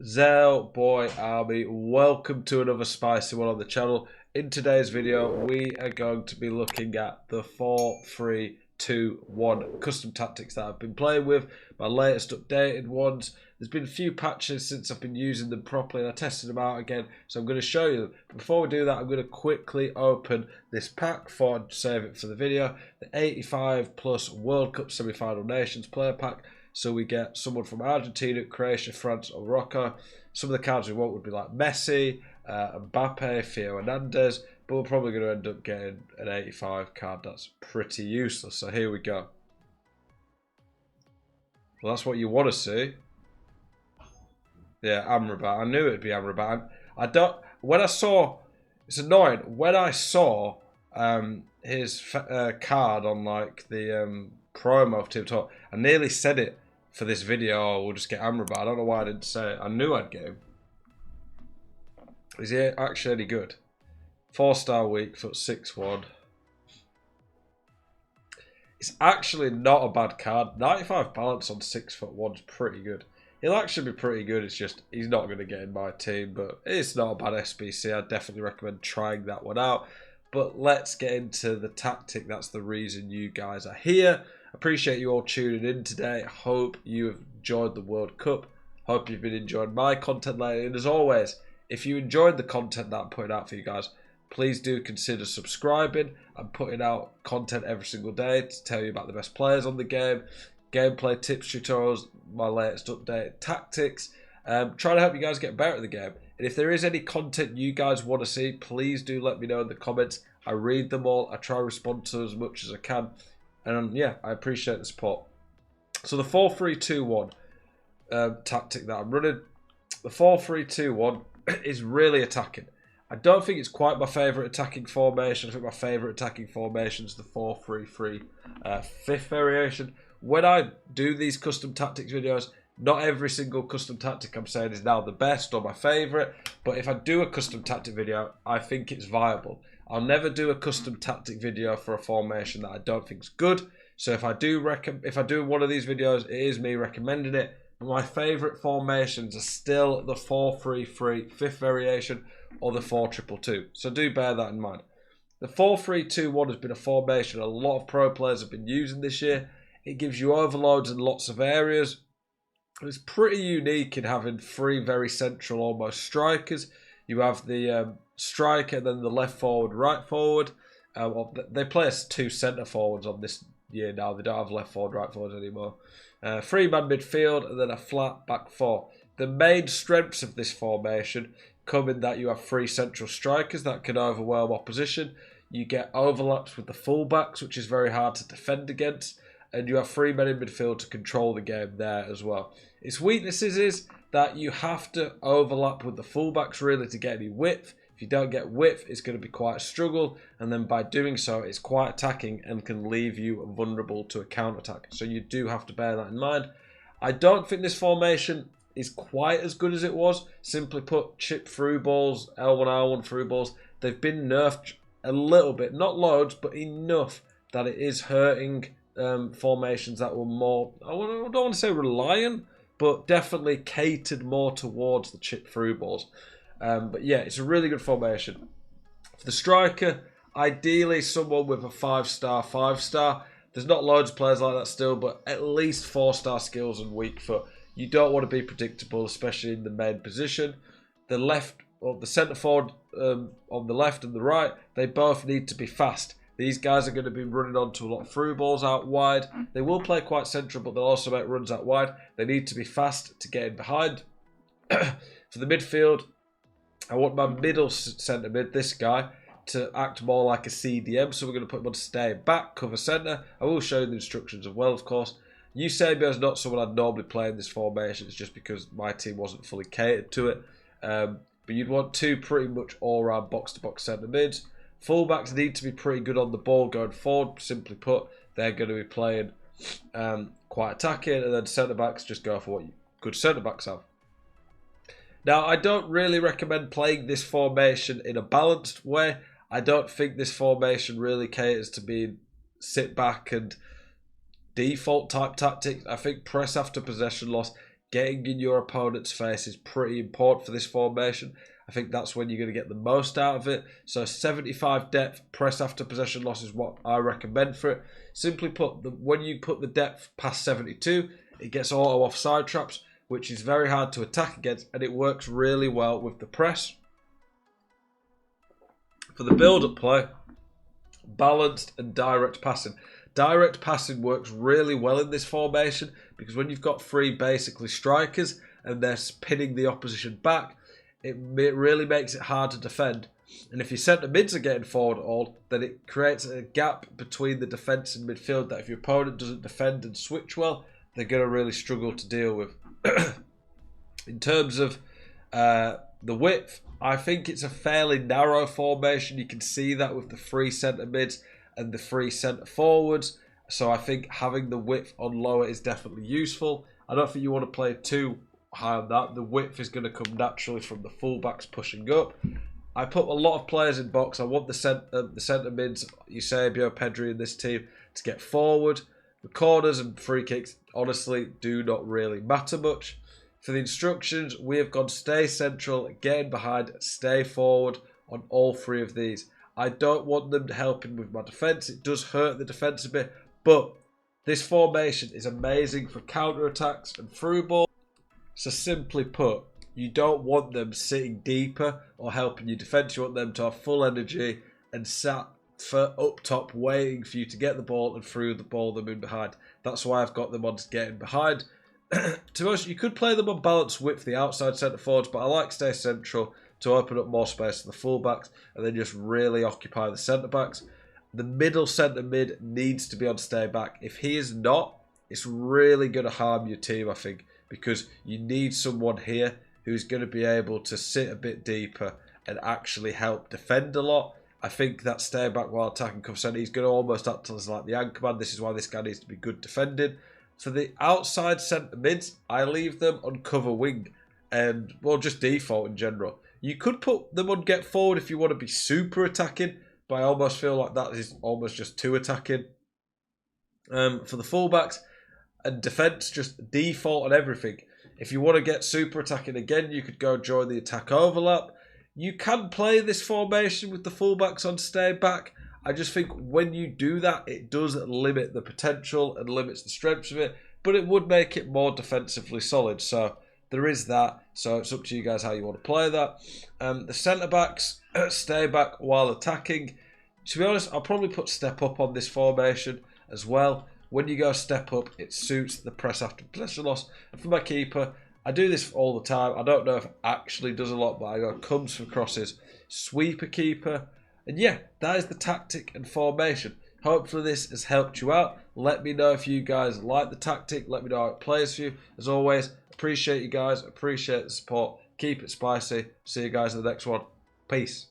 Zel Boy Army, welcome to another spicy one on the channel. In today's video, we are going to be looking at the 4-3-2-1 custom tactics that I've been playing with, my latest updated ones. There's been a few patches since I've been using them properly and I tested them out again, so I'm going to show you them. But before we do that, I'm going to quickly open this pack before I save it for the video. The 85 plus World Cup semi-final nations player pack. So we get someone from Argentina, Croatia, France, or Morocco. Some of the cards we want would be like Messi, Mbappe, Theo Hernandez, but we're probably going to end up getting an 85 card that's pretty useless. So here we go. Well, that's what you want to see. Yeah, Amrabat. I knew it'd be Amrabat. I don't. When I saw, it's annoying. When I saw his card on like the promo of Team Talk, I nearly said it for this video. Oh, we'll just get Amrabat. I don't know why I didn't say it. I knew I'd get him. Is he actually any good? 4-star weak foot 6-1. It's actually not a bad card. 95 balance on 6'1" is pretty good. He'll actually be pretty good. It's just he's not going to get in my team, but it's not a bad SBC. I definitely recommend trying that one out. But let's get into the tactic. That's the reason you guys are here. Appreciate you all tuning in today. Hope you have enjoyed the World Cup. Hope you've been enjoying my content lately. And as always, if you enjoyed the content that I'm putting out for you guys, please do consider subscribing. I'm putting out content every single day to tell you about the best players on the game, gameplay tips, tutorials, my latest update, tactics. Trying to help you guys get better at the game. And if there is any content you guys want to see, please do let me know in the comments. I read them all. I try to respond to as much as I can. And yeah, I appreciate the support. So the 4-3-2-1 tactic that I'm running, the 4-3-2-1 is really attacking. I don't think it's quite my favourite attacking formation. I think my favourite attacking formation is the 4-3-3 fifth variation. When I do these custom tactics videos, not every single custom tactic I'm saying is now the best or my favourite, but if I do a custom tactic video, I think it's viable. I'll never do a custom tactic video for a formation that I don't think is good. So if I do one of these videos, it is me recommending it. But my favourite formations are still the 4-3-3 fifth variation or the 4-2-2-2. So do bear that in mind. The 4-3-2-1 has been a formation a lot of pro players have been using this year. It gives you overloads in lots of areas. It's pretty unique in having three very central almost strikers. You have the striker, then the left forward, right forward. They play as two centre forwards on this year now. They don't have left forward, right forwards anymore. Three-man midfield and then a flat back four. The main strengths of this formation come in that you have three central strikers that can overwhelm opposition. You get overlaps with the fullbacks, which is very hard to defend against. And you have three men in midfield to control the game there as well. Its weaknesses is that you have to overlap with the fullbacks really to get any width. If you don't get width, it's going to be quite a struggle. And then by doing so, it's quite attacking and can leave you vulnerable to a counter-attack. So you do have to bear that in mind. I don't think this formation is quite as good as it was. Simply put, chip through balls, L1, R1 through balls, they've been nerfed a little bit. Not loads, but enough that it is hurting formations that were more, I don't want to say reliant, but definitely catered more towards the chip through balls. But yeah, it's a really good formation. For the striker, ideally someone with a 5-star. There's not loads of players like that still, but at least 4-star skills and weak foot. You don't want to be predictable, especially in the main position. The left, or the centre forward on the left and the right, they both need to be fast. These guys are going to be running onto a lot of through balls out wide. They will play quite central, but they'll also make runs out wide. They need to be fast to get in behind. For the midfield, I want my middle centre mid, this guy, to act more like a CDM. So we're going to put him on stay back, cover centre. I will show you the instructions as well, of course. Eusebio is not someone I'd normally play in this formation. It's just because my team wasn't fully catered to it. But you'd want two pretty much all-round box-to-box centre mids. Fullbacks need to be pretty good on the ball going forward. Simply put, they're going to be playing quite attacking, and then centre-backs just go for what good centre-backs have. Now, I don't really recommend playing this formation in a balanced way. I don't think this formation really caters to being sit back and default type tactics. I think press after possession loss getting in your opponent's face is pretty important for this formation. I think that's when you're going to get the most out of it. So 75 depth, press after possession loss is what I recommend for it. Simply put, when you put the depth past 72, it gets auto offside traps, which is very hard to attack against, and it works really well with the press. For the build-up play, balanced and direct passing. Direct passing works really well in this formation because when you've got three basically strikers and they're pinning the opposition back, it really makes it hard to defend. And if your centre mids are getting forward at all, then it creates a gap between the defence and midfield that if your opponent doesn't defend and switch well, they're going to really struggle to deal with. In terms of the width, I think it's a fairly narrow formation. You can see that with the three centre mids and the three centre forwards. So I think having the width on lower is definitely useful. I don't think you want to play too high on that. The width is going to come naturally from the fullbacks pushing up. I put a lot of players in box. I want the centre mids, Eusebio, Pedri in this team to get forward. The corners and free kicks honestly do not really matter much. For the instructions, we have gone stay central, get in behind, stay forward on all three of these. I don't want them helping with my defence. It does hurt the defence a bit, but this formation is amazing for counter-attacks and through ball. So simply put, you don't want them sitting deeper or helping your defence. You want them to have full energy and sat for up top waiting for you to get the ball and through the ball them in behind. That's why I've got them on getting behind. To us, you could play them on balanced width, the outside centre forwards, but I like stay central to open up more space to the fullbacks and then just really occupy the centre backs. The middle centre mid needs to be on stay back. If he is not, it's really going to harm your team, I think, because you need someone here who's going to be able to sit a bit deeper and actually help defend a lot. I think that stay back while attacking cover centre, he's going to almost act as like the anchor man. This is why this guy needs to be good defending. For the outside centre mids, I leave them on cover wing and, well, just default in general. You could put them on get forward if you want to be super attacking, but I almost feel like that is almost just too attacking. For the fullbacks and defence, just default on everything. If you want to get super attacking again, you could go join the attack overlap. You can play this formation with the fullbacks on stay back. I just think when you do that, it does limit the potential and limits the strengths of it, but it would make it more defensively solid. So there is that. So it's up to you guys how you want to play that. The centre-backs stay back while attacking. To be honest, I'll probably put step up on this formation as well. When you go step up, it suits the press after possession loss. And for my keeper, I do this all the time. I don't know if it actually does a lot, but I go comes for crosses, sweep a keeper. And yeah, that is the tactic and formation. Hopefully this has helped you out. Let me know if you guys like the tactic. Let me know how it plays for you. As always, appreciate you guys. Appreciate the support. Keep it spicy. See you guys in the next one. Peace.